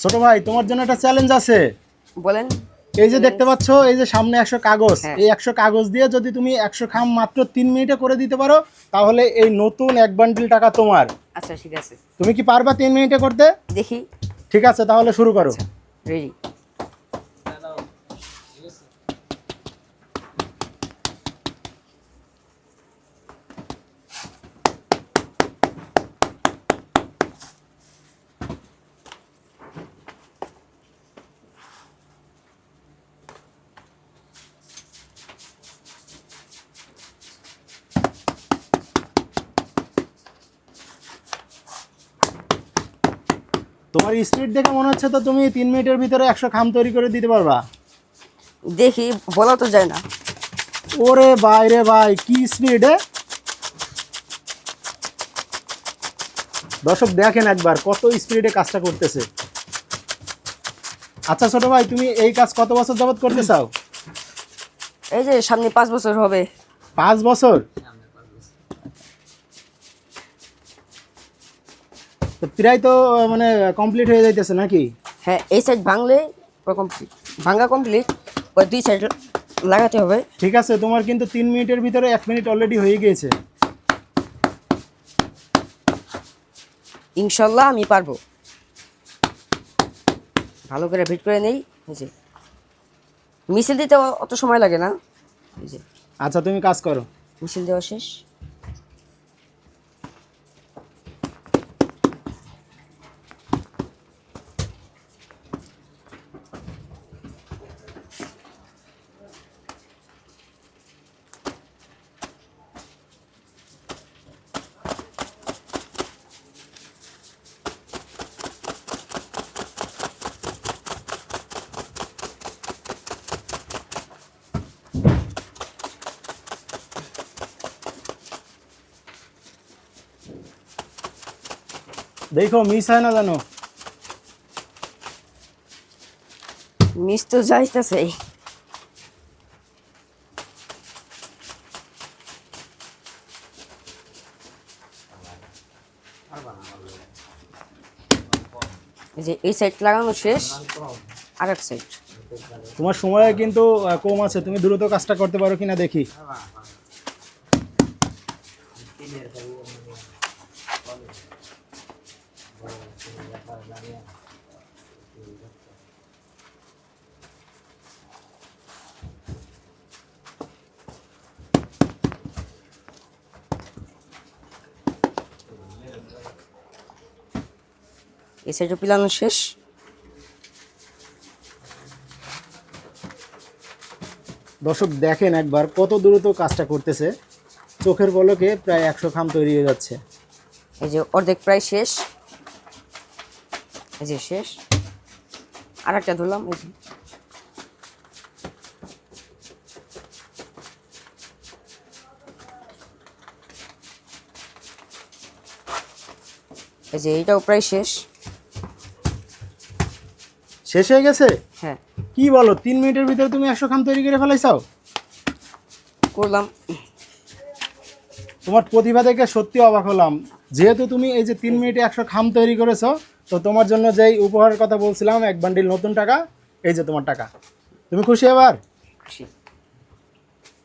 ছোট ভাই তোমার জন্য একটা চ্যালেঞ্জ আছে। বলেন। এই যে দেখতে পাচ্ছ, এই যে সামনে 100 কাগজ, হ্যাঁ। এই 100 কাগজ দিয়ে যদি তুমি 100 খাম মাত্র 3 মিনিটে করে দিতে পারো, তাহলে এই নতুন এক বান্ডিল টাকা তোমার। আচ্ছা ঠিক আছে, তুমি কি পারবা 3 মিনিটে করতে? দেখি। ঠিক আছে, তাহলে শুরু করো। রেডি। তোমার স্পিড দেখে মনে হচ্ছে তো তুমি 3 মিনিটের ভিতরে 100 খাম তৈরি করে দিতে পারবা। দেখি, বলা তো যায় না। ওরে ভাই রে ভাই, কি স্পিড! দর্শক দেখেন একবার কত স্পিডে কাজটা করতেছে। আচ্ছা ছোট ভাই, তুমি এই কাজ কত বছর যাবত করতে চাও? এই যে সামনে 5 বছর হবে। 5 বছর? তো প্রায় তো মানে কমপ্লিট হয়ে যাইতেছে নাকি? হ্যাঁ, এই সাইড ভাঙলে কমপ্লিট, ভাঙা কমপ্লিট, ওই 2 সাইড লাগাতে হবে। ঠিক আছে, তোমার কিন্তু 3 মিনিটের ভিতরে 1 মিনিট অলরেডি হয়ে গিয়েছে। ইনশাল্লাহ আমি পারবো। ভালো করে ভিট করে নেই। এই যে মিছিল দিতে অত সময় লাগে না। এই যে আচ্ছা, তুমি কাজ করো। মিছিল দেওয়া শেষ। দেখো মিস হয় না জানো। মিস তো যাইতেছে। এই যে এই সাইড লাগানো শেষ, আর এক সাইড। তোমার সময় কিন্তু কম আছে, তুমি দ্রুত কাজটা করতে পারো কিনা দেখি। এই সাইডও পিলানো শেষ। দর্শক দেখেন একবার কত দ্রুত কাজটা করতেছে, চোখের পলকে প্রায় 100 খাম তৈরি হয়ে যাচ্ছে। এই যে অর্ধেক প্রায় শেষ। এই যে শেষ, আর একটা ধরলাম। এই যে এই যে এইটাও প্রায় শেষ। শেষ হয়ে গেছে? হ্যাঁ, কি বলো, 3 মিনিটের ভিতরে তুমি 100 খাম তৈরি করে ফেলাইছাও? করলাম। তোমার প্রতিভা দেখে সত্যি অবাক হলাম। যেহেতু তুমি এই যে 3 মিনিটে 100 খাম তৈরি করেছো, তো তোমার জন্য যেই উপহারের কথা বলছিলাম, এক বান্ডিল নতুন টাকা, এই যে তোমার টাকা। তুমি খুশি এবার? খুশি।